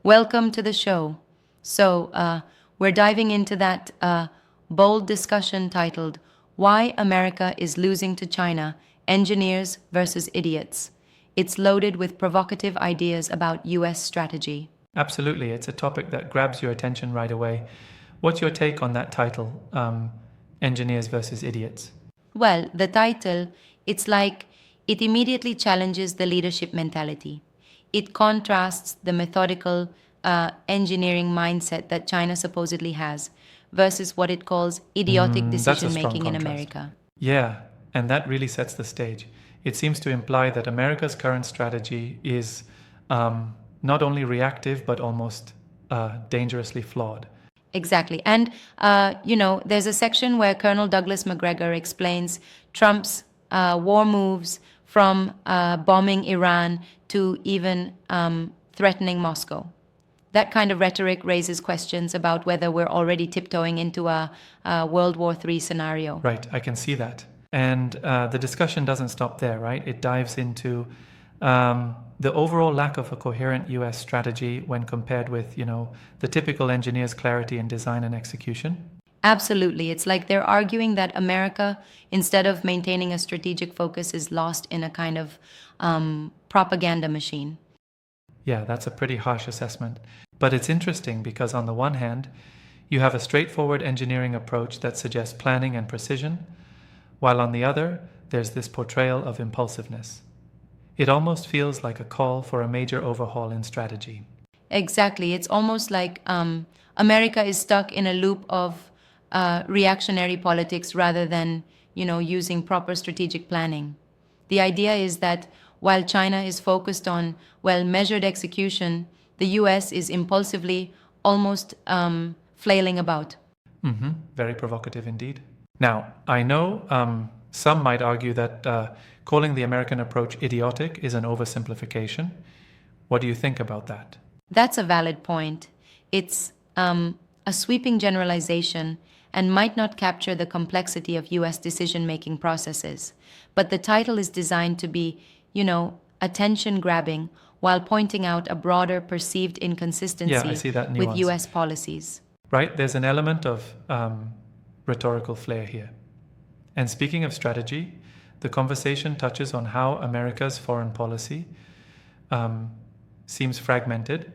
Welcome to the show. We're diving into that bold discussion titled Why America is Losing to China Engineers versus Idiots. It's loaded with provocative ideas about U.S. strategy. Absolutely. It's a topic that grabs your attention right away. What's your take on that title, Engineers versus Idiots? Well, the title, it's like it immediately challenges the leadership mentality. It contrasts the methodical engineering mindset that China supposedly has versus what it calls idiotic That's a decision strong making in contrast. America. Yeah, and that really sets the stage. It seems to imply that America's current strategy is not only reactive, but almost dangerously flawed. Exactly. There's a section where Colonel Douglas McGregor explains Trump's war moves from bombing Iran to even threatening Moscow. That kind of rhetoric raises questions about whether we're already tiptoeing into a World War III scenario. Right, I can see that. And the discussion doesn't stop there, right? It dives into the overall lack of a coherent US strategy when compared with, the typical engineer's clarity in design and execution. Absolutely. It's like they're arguing that America, instead of maintaining a strategic focus, is lost in a kind of propaganda machine. Yeah, that's a pretty harsh assessment. But it's interesting because, on the one hand, you have a straightforward engineering approach that suggests planning and precision, while on the other, there's this portrayal of impulsiveness. It almost feels like a call for a major overhaul in strategy. Exactly. It's almost like America is stuck in a loop of reactionary politics rather than, using proper strategic planning. The idea is that while China is focused on well-measured execution, the US is impulsively almost flailing about. Very provocative indeed. Now, I know some might argue that calling the American approach idiotic is an oversimplification. What do you think about that? That's a valid point. It's a sweeping generalization and might not capture the complexity of US decision making processes. But the title is designed to be, attention grabbing while pointing out a broader perceived Yeah, I inconsistency see that with nuance. US policies. Right? There's an element of rhetorical flair here. And speaking of strategy, the conversation touches on how America's foreign policy seems fragmented,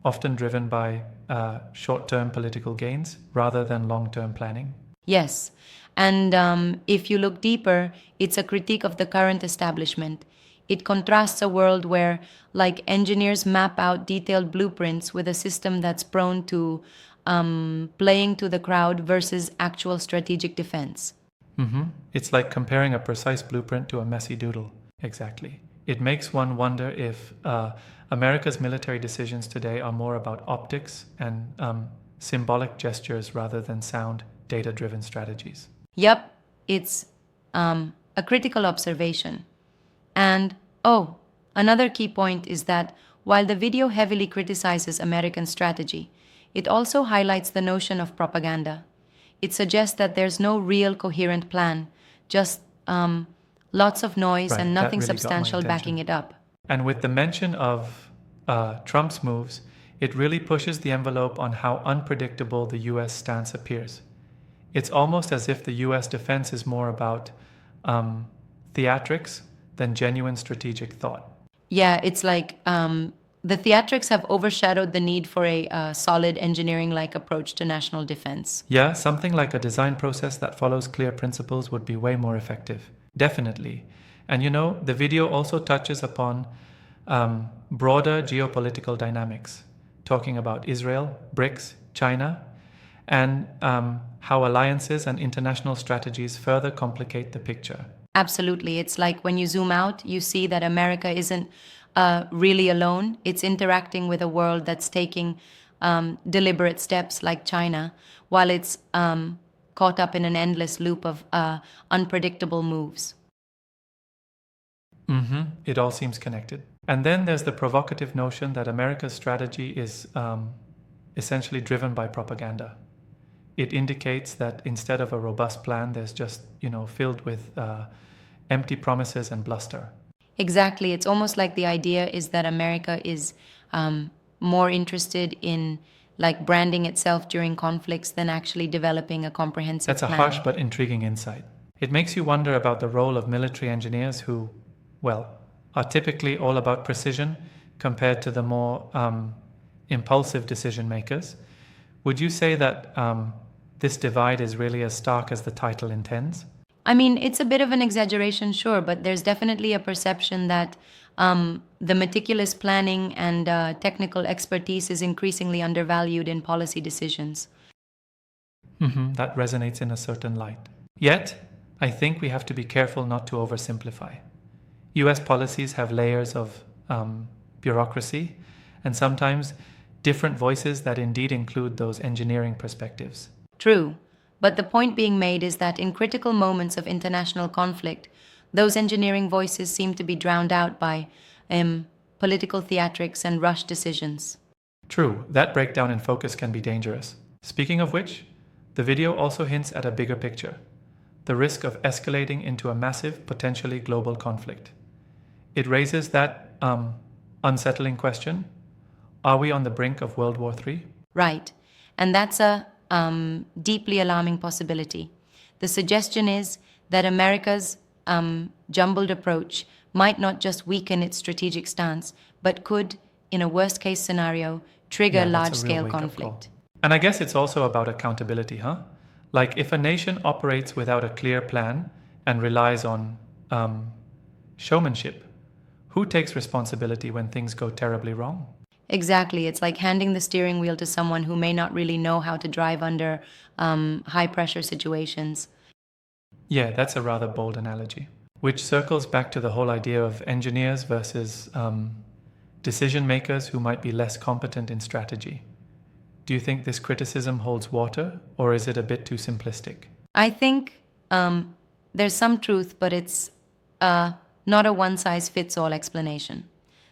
often driven by short term political gains rather than long term planning. Yes. And if you look deeper, it's a critique of the current establishment. It contrasts a world where, like, engineers map out detailed blueprints with a system that's prone to playing to the crowd versus actual strategic defense. It's like comparing a precise blueprint to a messy doodle. Exactly. It makes one wonder if America's military decisions today are more about optics and symbolic gestures rather than sound, data driven strategies. Yep, it's a critical observation. And, another key point is that while the video heavily criticizes American strategy, it also highlights the notion of propaganda. It suggests that there's no real coherent plan, just lots of noise Right, and that nothing really got my substantial backing attention. it up. And with the mention of Trump's moves, it really pushes the envelope on how unpredictable the US stance appears. It's almost as if the US defense is more about theatrics than genuine strategic thought. Yeah, it's like the theatrics have overshadowed the need for a solid engineering like approach to national defense. Yeah, something like a design process that follows clear principles would be way more effective. Definitely. And the video also touches upon broader geopolitical dynamics, talking about Israel, BRICS, China, and how alliances and international strategies further complicate the picture. Absolutely. It's like when you zoom out, you see that America isn't really alone. It's interacting with a world that's taking deliberate steps like China, while it's caught up in an endless loop of unpredictable moves. It all seems connected. And then there's the provocative notion that America's strategy is essentially driven by propaganda. It indicates that instead of a robust plan, there's just, filled with empty promises and bluster. Exactly. It's almost like the idea is that America is more interested in like branding itself during conflicts than actually developing a comprehensive That's a plan. harsh but intriguing insight. It makes you wonder about the role of military engineers who, well, are typically all about precision compared to the more impulsive decision makers. Would you say that this divide is really as stark as the title intends? I mean, it's a bit of an exaggeration, sure, but there's definitely a perception that the meticulous planning and technical expertise is increasingly undervalued in policy decisions. That resonates in a certain light. Yet, I think we have to be careful not to oversimplify. US policies have layers of bureaucracy and sometimes different voices that indeed include those engineering perspectives. True, but the point being made is that in critical moments of international conflict, those engineering voices seem to be drowned out by political theatrics and rushed decisions. True, that breakdown in focus can be dangerous. Speaking of which, the video also hints at a bigger picture, the risk of escalating into a massive, potentially global conflict. It raises that unsettling question: are we on the brink of World War III? Right, and that's a deeply alarming possibility. The suggestion is that America's jumbled approach might not just weaken its strategic stance, but could, in a worst case scenario, trigger Yeah, that's a real large-scale wake-up conflict. call. And I guess it's also about accountability, huh? Like if a nation operates without a clear plan and relies on showmanship, who takes responsibility when things go terribly wrong? Exactly. It's like handing the steering wheel to someone who may not really know how to drive under high-pressure situations. Yeah, that's a rather bold analogy, which circles back to the whole idea of engineers versus decision makers who might be less competent in strategy. Do you think this criticism holds water, or is it a bit too simplistic? I think there's some truth, but it's not a one-size-fits-all explanation.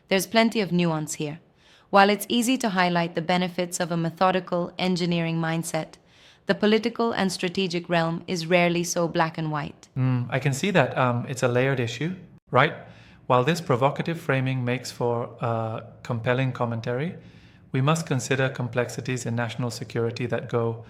There's plenty of nuance here. While it's easy to highlight the benefits of a methodical engineering mindset, the political and strategic realm is rarely so black and white. I can see that it's a layered issue, right? While this provocative framing makes for compelling commentary, we must consider complexities in national security that go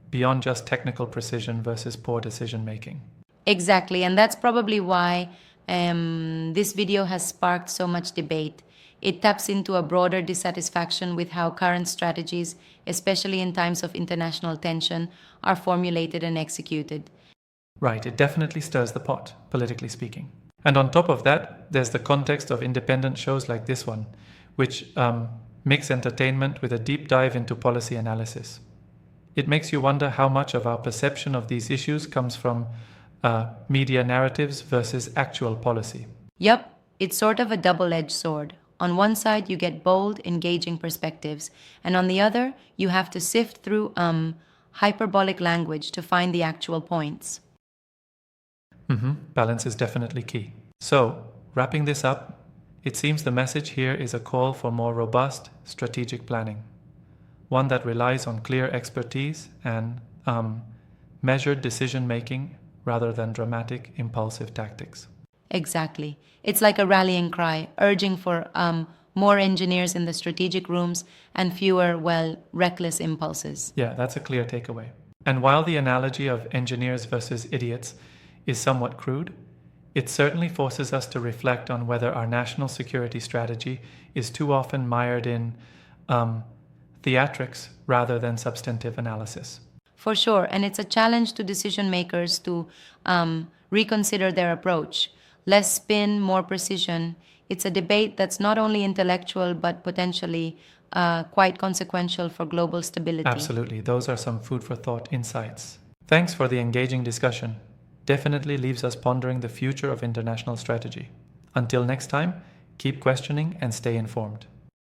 beyond just technical precision versus poor decision making. Exactly, and that's probably why this video has sparked so much debate. It taps into a broader dissatisfaction with how current strategies, especially in times of international tension, are formulated and executed. Right, it definitely stirs the pot, politically speaking. And on top of that, there's the context of independent shows like this one, which mix entertainment with a deep dive into policy analysis. It makes you wonder how much of our perception of these issues comes from media narratives versus actual policy. Yup, it's sort of a double-edged sword. On one side, you get bold, engaging perspectives, and on the other, you have to sift through hyperbolic language to find the actual points. Balance is definitely key. So, wrapping this up, it seems the message here is a call for more robust, strategic planning, one that relies on clear expertise and measured decision-making rather than dramatic, impulsive tactics. Exactly. It's like a rallying cry, urging for more engineers in the strategic rooms and fewer, reckless impulses. Yeah, that's a clear takeaway. And while the analogy of engineers versus idiots is somewhat crude, it certainly forces us to reflect on whether our national security strategy is too often mired in theatrics rather than substantive analysis. For sure, and it's a challenge to decision makers to reconsider their approach. Less spin, more precision. It's a debate that's not only intellectual but potentially quite consequential for global stability. Absolutely. Those are some food for thought insights. Thanks for the engaging discussion. Definitely leaves us pondering the future of international strategy. Until next time, keep questioning and stay informed.